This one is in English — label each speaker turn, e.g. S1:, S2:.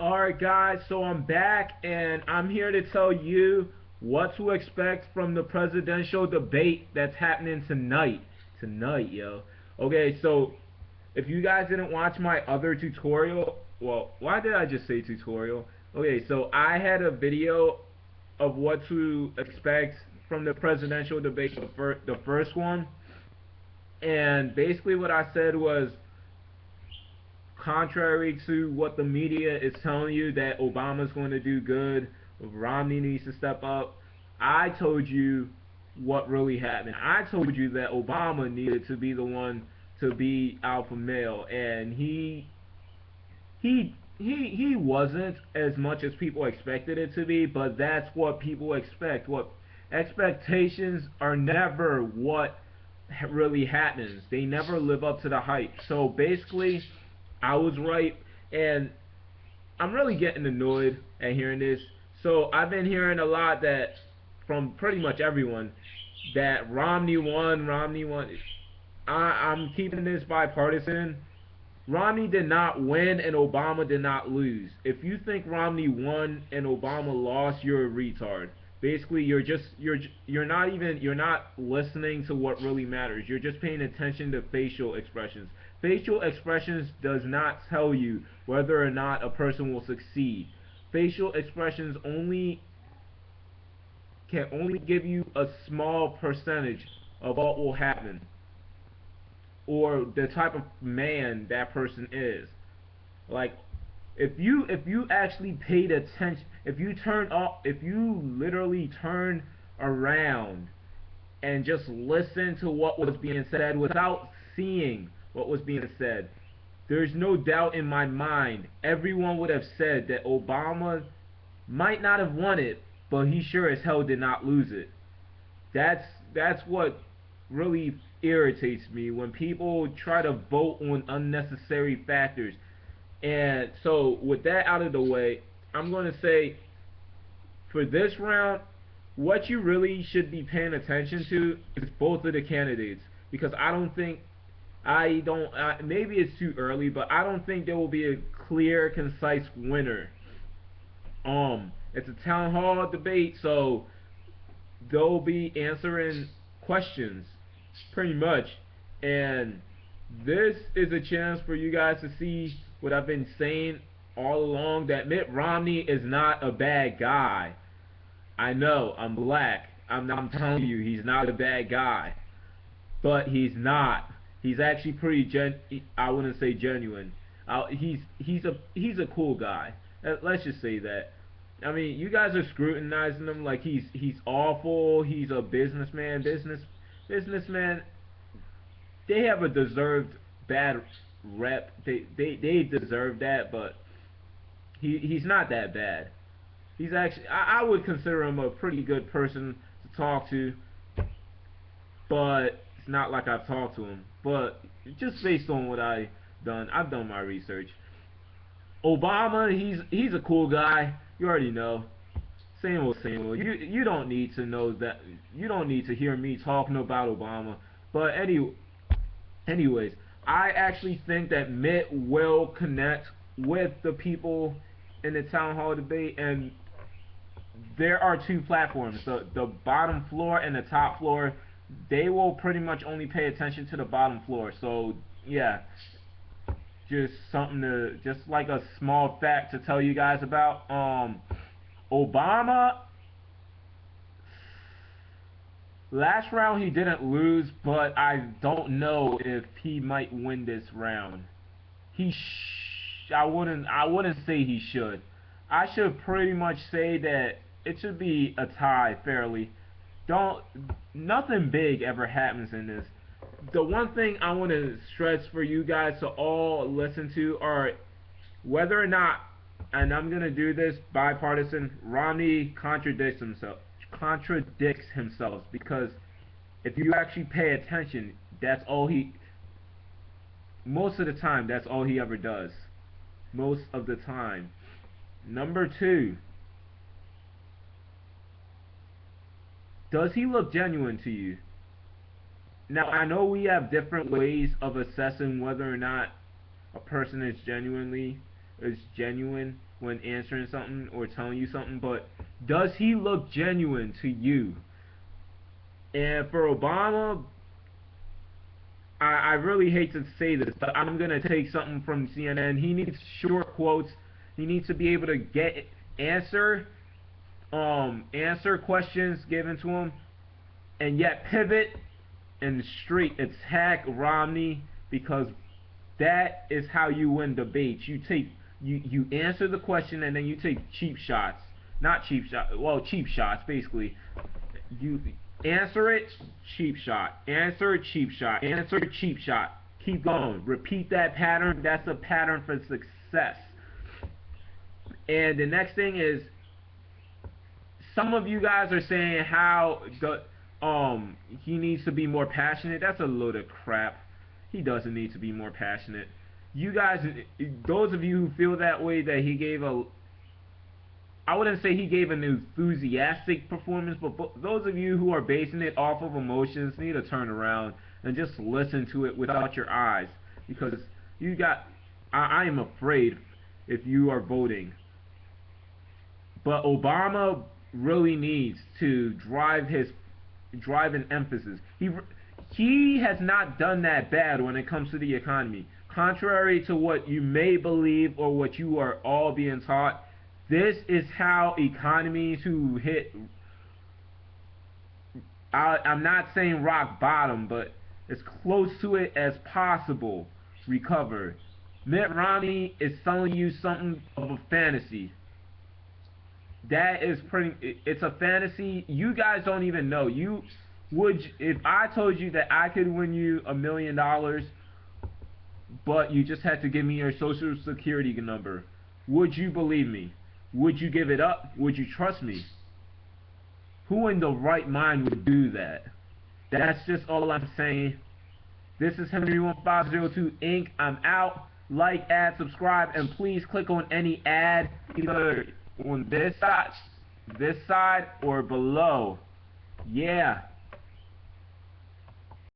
S1: Alright guys, so I'm back and I'm here to tell you what to expect from the presidential debate that's happening tonight. Tonight, yo. Okay, so if you guys didn't watch my other tutorial, well, why did I just say tutorial? Okay, so I had a video of what to expect from the presidential debate, the first one, and basically what I said was, contrary to what the media is telling you that Obama's going to do good, Romney needs to step up, I told you what really happened. I told you that Obama needed to be the one to be alpha male, and he wasn't as much as people expected it to be, but that's what people expect. What expectations are never what really happens. They never live up to the hype. So basically, I was right, and I'm really getting annoyed at hearing this. So I've been hearing a lot that from pretty much everyone that Romney won. Romney won. I'm keeping this bipartisan. Romney did not win and Obama did not lose. If you think Romney won and Obama lost, you're a retard. Basically, you're not listening to what really matters. You're just paying attention to facial expressions. Facial expressions does not tell you whether or not a person will succeed. Facial expressions can only give you a small percentage of what will happen or the type of man that person is. Like if you actually paid attention, if you literally turn around and just listen to what was being said without seeing what was being said, there's no doubt in my mind everyone would have said that Obama might not have won it, but he sure as hell did not lose it. That's what really irritates me when people try to vote on unnecessary factors. And so with that out of the way, I'm going to say for this round, what you really should be paying attention to is both of the candidates, because I don't maybe it's too early, but I don't think there will be a clear, concise winner. It's a town hall debate, so they'll be answering questions pretty much, and this is a chance for you guys to see what I've been saying all along, that Mitt Romney is not a bad guy. I know I'm black. I'm telling you, he's not a bad guy, but he's not. He's actually pretty I wouldn't say genuine. He's a cool guy. Let's just say that. I mean, you guys are scrutinizing him like he's awful. He's a businessman. Businessman. They have a deserved bad rep. They deserve that, but he's not that bad. He's actually, I would consider him a pretty good person to talk to, but it's not like I've talked to him. But just based on what I've done my research. Obama, he's a cool guy. You already know. Same old, same old. You don't need to know that. You don't need to hear me talking about Obama. But anyways, I actually think that Mitt will connect with the people in the town hall debate, and there are two platforms, the bottom floor and the top floor. They will pretty much only pay attention to the bottom floor. So yeah, just like a small fact to tell you guys about. Obama, last round he didn't lose, but I don't know if he might win this round. I wouldn't say he should. I should pretty much say that it should be a tie fairly. Don't Nothing big ever happens in this. The one thing I want to stress for you guys to all listen to are whether or not, and I'm gonna do this bipartisan, Romney contradicts himself, because if you actually pay attention, that's all he most of the time that's all he ever does. Most of the time. Number two, does he look genuine to you? Now, I know we have different ways of assessing whether or not a person is genuinely is genuine when answering something or telling you something, but does he look genuine to you? And for Obama, I really hate to say this, but I'm gonna take something from CNN. He needs short quotes. He needs to be able to answer answer questions given to him, and yet pivot and straight attack Romney, because that is how you win debates. You answer the question and then you take cheap shots. Not cheap shots, well, cheap shots basically. You answer it, cheap shot. Answer, cheap shot. Answer, cheap shot. Keep going. Repeat that pattern. That's a pattern for success. And the next thing is, some of you guys are saying how he needs to be more passionate. That's a load of crap. He doesn't need to be more passionate. You guys, those of you who feel that way, that he gave I wouldn't say he gave an enthusiastic performance, but those of you who are basing it off of emotions need to turn around and just listen to it without your eyes, because I am afraid if you are voting. But Obama really needs to drive an emphasis. He has not done that bad when it comes to the economy. Contrary to what you may believe or what you are all being taught, this is how economies who hit, I'm not saying rock bottom, but as close to it as possible, recover. Mitt Romney is selling you something of a fantasy. That is it's a fantasy. You guys don't even know. If I told you that I could win you $1 million, but you just had to give me your social security number, would you believe me? Would you give it up? Would you trust me? Who in the right mind would do that? That's just all I'm saying. This is Henry1502 Inc. I'm out. Like, add, subscribe, and please click on any ad, either on this side or below. Yeah.